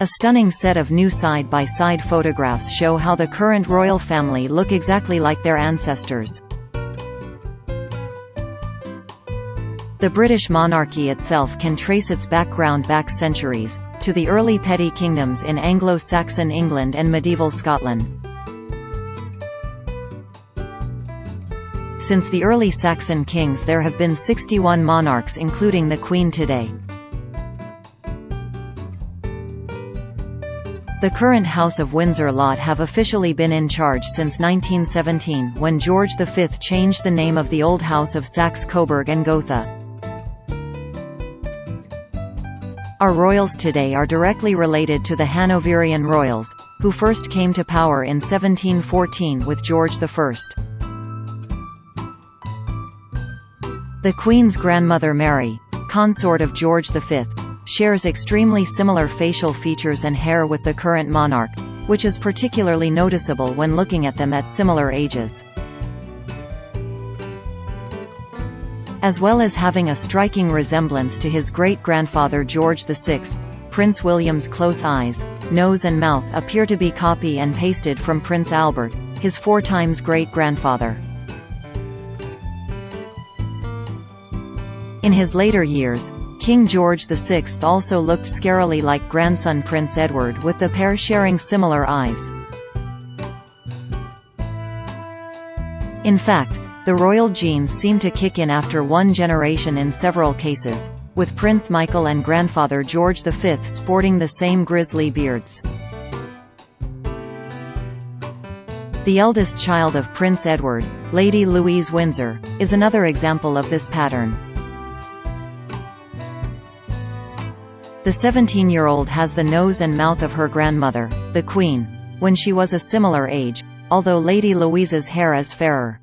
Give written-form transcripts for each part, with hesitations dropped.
A stunning set of new side-by-side photographs show how the current royal family look exactly like their ancestors. The British monarchy itself can trace its background back centuries, to the early petty kingdoms in Anglo-Saxon England and medieval Scotland. Since the early Saxon kings there have been 61 monarchs including the Queen today. The current House of Windsor lot have officially been in charge since 1917, when George V changed the name of the old House of Saxe-Coburg and Gotha. Our royals today are directly related to the Hanoverian royals, who first came to power in 1714 with George I. The Queen's grandmother Mary, consort of George V, shares extremely similar facial features and hair with the current monarch, which is particularly noticeable when looking at them at similar ages. As well as having a striking resemblance to his great-grandfather George VI, Prince William's close eyes, nose and mouth appear to be copy and pasted from Prince Albert, his 4 times great-grandfather. In his later years, King George VI also looked scarily like grandson Prince Edward, with the pair sharing similar eyes. In fact, the royal genes seem to kick in after one generation in several cases, with Prince Michael and grandfather George V sporting the same grizzly beards. The eldest child of Prince Edward, Lady Louise Windsor, is another example of this pattern. The 17-year-old has the nose and mouth of her grandmother, the Queen, when she was a similar age, although Lady Louise's hair is fairer.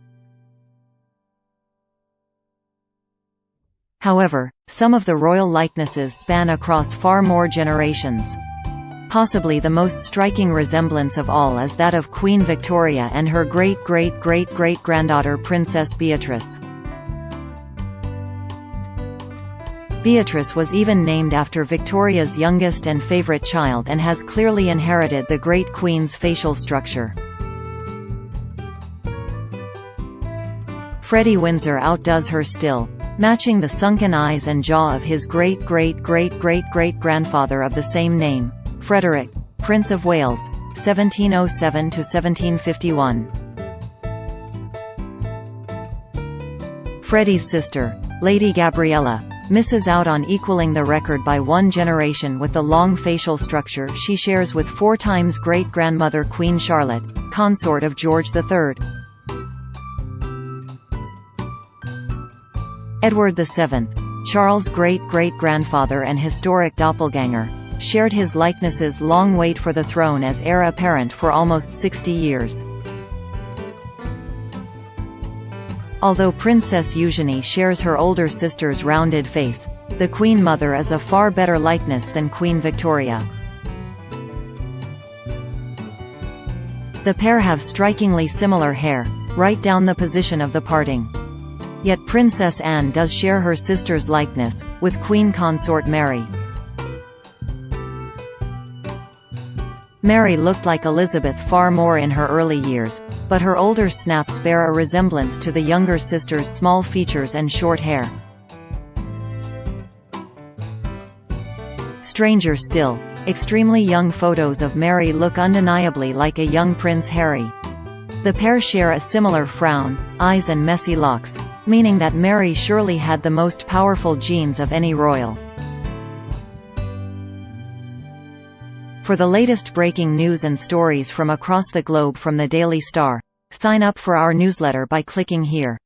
However, some of the royal likenesses span across far more generations. Possibly the most striking resemblance of all is that of Queen Victoria and her great-great-great-great-granddaughter Princess Beatrice. Beatrice was even named after Victoria's youngest and favorite child and has clearly inherited the great Queen's facial structure. Freddie Windsor outdoes her still, matching the sunken eyes and jaw of his great-great-great-great-great-grandfather of the same name, Frederick, Prince of Wales, 1707 to 1751. Freddie's sister, Lady Gabriella, misses out on equaling the record by one generation with the long facial structure she shares with 4 times great-grandmother Queen Charlotte, consort of George III. Edward VII, Charles' great-great-grandfather and historic doppelganger, shared his likenesses' long wait for the throne as heir apparent for almost 60 years. Although Princess Eugenie shares her older sister's rounded face, the Queen Mother is a far better likeness than Queen Victoria. The pair have strikingly similar hair, right down the position of the parting. Yet Princess Anne does share her sister's likeness, with Queen Consort Mary. Mary looked like Elizabeth far more in her early years, but her older snaps bear a resemblance to the younger sister's small features and short hair. Stranger still, extremely young photos of Mary look undeniably like a young Prince Harry. The pair share a similar frown, eyes and messy locks, meaning that Mary surely had the most powerful genes of any royal. For the latest breaking news and stories from across the globe from the Daily Star, sign up for our newsletter by clicking here.